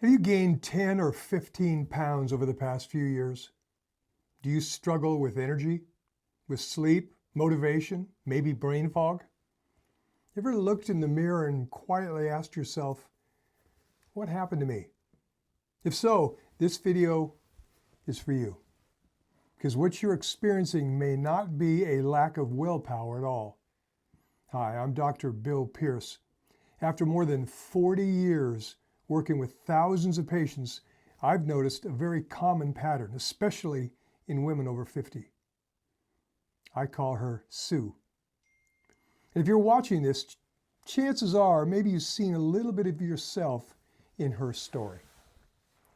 Have you gained 10 or 15 pounds over the past few years? Do you struggle with energy, with sleep, motivation, maybe brain fog? Ever looked in the mirror and quietly asked yourself, what happened to me? If so, this video is for you. Because what you're experiencing may not be a lack of willpower at all. Hi, I'm Dr. Bill Pierce. After more than 40 years working with thousands of patients, I've noticed a very common pattern, especially in women over 50. I call her Sue. And if you're watching this, chances are maybe you've seen a little bit of yourself in her story.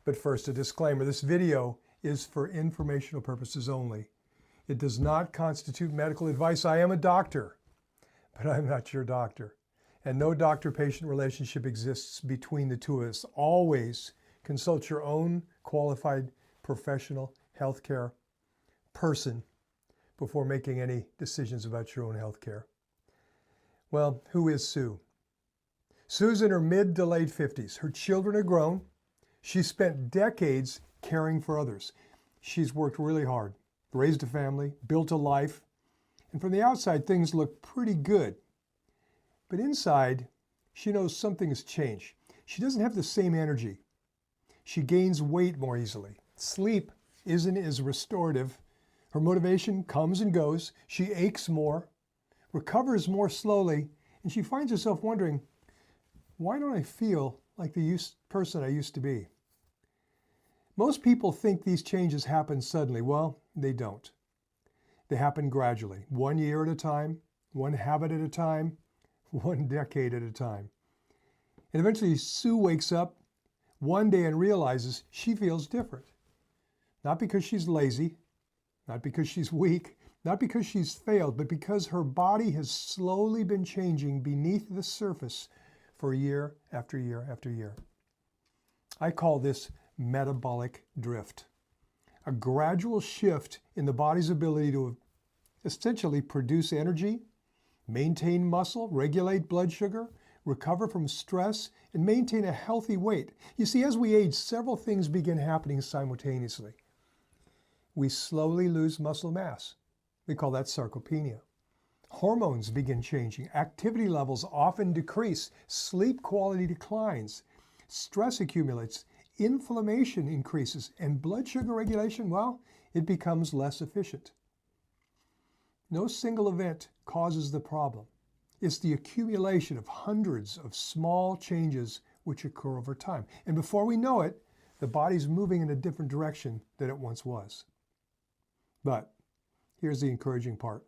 But first, a disclaimer, this video is for informational purposes only. It does not constitute medical advice. I am a doctor, but I'm not your doctor. And no doctor-patient relationship exists between the two of us. Always consult your own qualified professional healthcare person before making any decisions about your own healthcare. Well, who is Sue? Sue's in her mid to late 50s. Her children are grown. She spent decades caring for others. She's worked really hard, raised a family, built a life, and from the outside, things look pretty good. But inside, she knows something has changed. She doesn't have the same energy. She gains weight more easily. Sleep isn't as restorative. Her motivation comes and goes. She aches more, recovers more slowly, and she finds herself wondering, why don't I feel like the person I used to be? Most people think these changes happen suddenly. Well, they don't. They happen gradually, 1 year at a time, one habit at a time, 1 decade at a time. And eventually Sue wakes up one day and realizes she feels different. Not because she's lazy, not because she's weak, not because she's failed, but because her body has slowly been changing beneath the surface for year after year after year. I call this metabolic drift, a gradual shift in the body's ability to essentially produce energy, maintain muscle, regulate blood sugar, recover from stress, and maintain a healthy weight. You see, as we age, several things begin happening simultaneously. We slowly lose muscle mass. We call that sarcopenia. Hormones begin changing. Activity levels often decrease. Sleep quality declines. Stress accumulates. Inflammation increases. And blood sugar regulation, well, it becomes less efficient. No single event causes the problem. It's the accumulation of hundreds of small changes which occur over time. And before we know it, the body's moving in a different direction than it once was. But here's the encouraging part.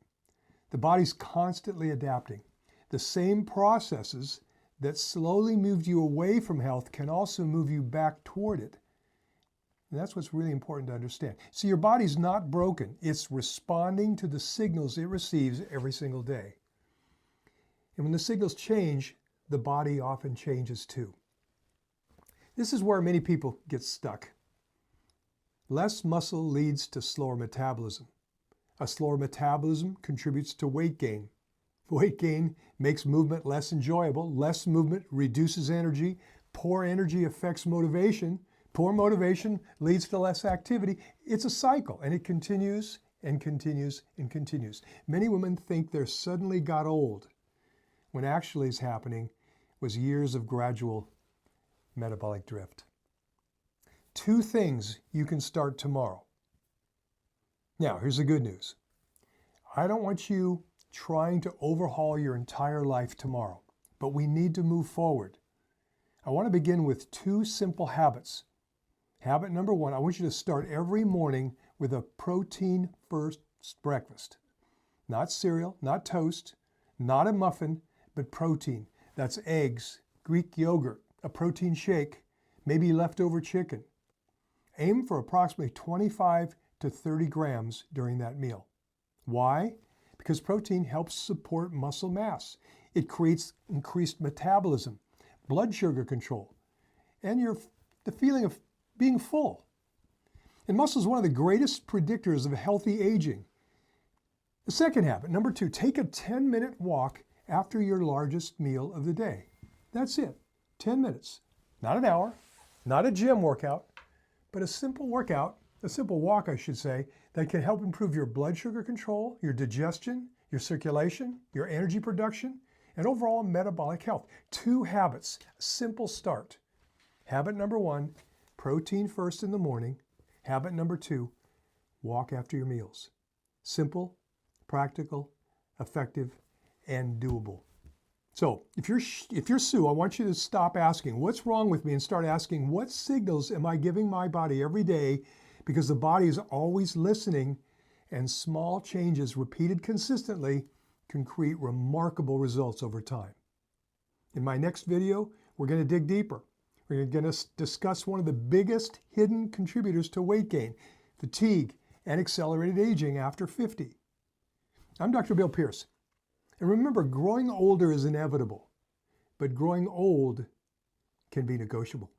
The body's constantly adapting. The same processes that slowly moved you away from health can also move you back toward it. And that's what's really important to understand. So your body's not broken. It's responding to the signals it receives every single day. And when the signals change, the body often changes too. This is where many people get stuck. Less muscle leads to slower metabolism. A slower metabolism contributes to weight gain. Weight gain makes movement less enjoyable. Less movement reduces energy. Poor energy affects motivation. Poor motivation leads to less activity. It's a cycle, and it continues and continues and continues. Many women think they're suddenly got old, when actually is happening was years of gradual metabolic drift. 2 things you can start tomorrow. Now, here's the good news. I don't want you trying to overhaul your entire life tomorrow, but we need to move forward. I want to begin with 2 simple habits. Habit number 1, I want you to start every morning with a protein-first breakfast. Not cereal, not toast, not a muffin, but protein. That's eggs, Greek yogurt, a protein shake, maybe leftover chicken. Aim for approximately 25 to 30 grams during that meal. Why? Because protein helps support muscle mass. It creates increased metabolism, blood sugar control, and the feeling of being full. And muscle is one of the greatest predictors of healthy aging. The second habit, number 2, take a 10-minute walk after your largest meal of the day. That's it, 10 minutes, not an hour, Not a gym workout, but a simple workout, a simple walk, I should say, that can help improve your blood sugar control, your digestion, your circulation, your energy production, and overall metabolic health. 2 habits, a simple start. Habit number 1, protein first in the morning. Habit number 2, walk after your meals. Simple, practical, effective, and doable. So if you're Sue, I want you to stop asking, what's wrong with me, and start asking, what signals am I giving my body every day? Because the body is always listening, and small changes repeated consistently can create remarkable results over time. In my next video, we're going to dig deeper. We're going to discuss one of the biggest hidden contributors to weight gain, fatigue, and accelerated aging after 50. I'm Dr. Bill Pierce. And remember, growing older is inevitable, but growing old can be negotiable.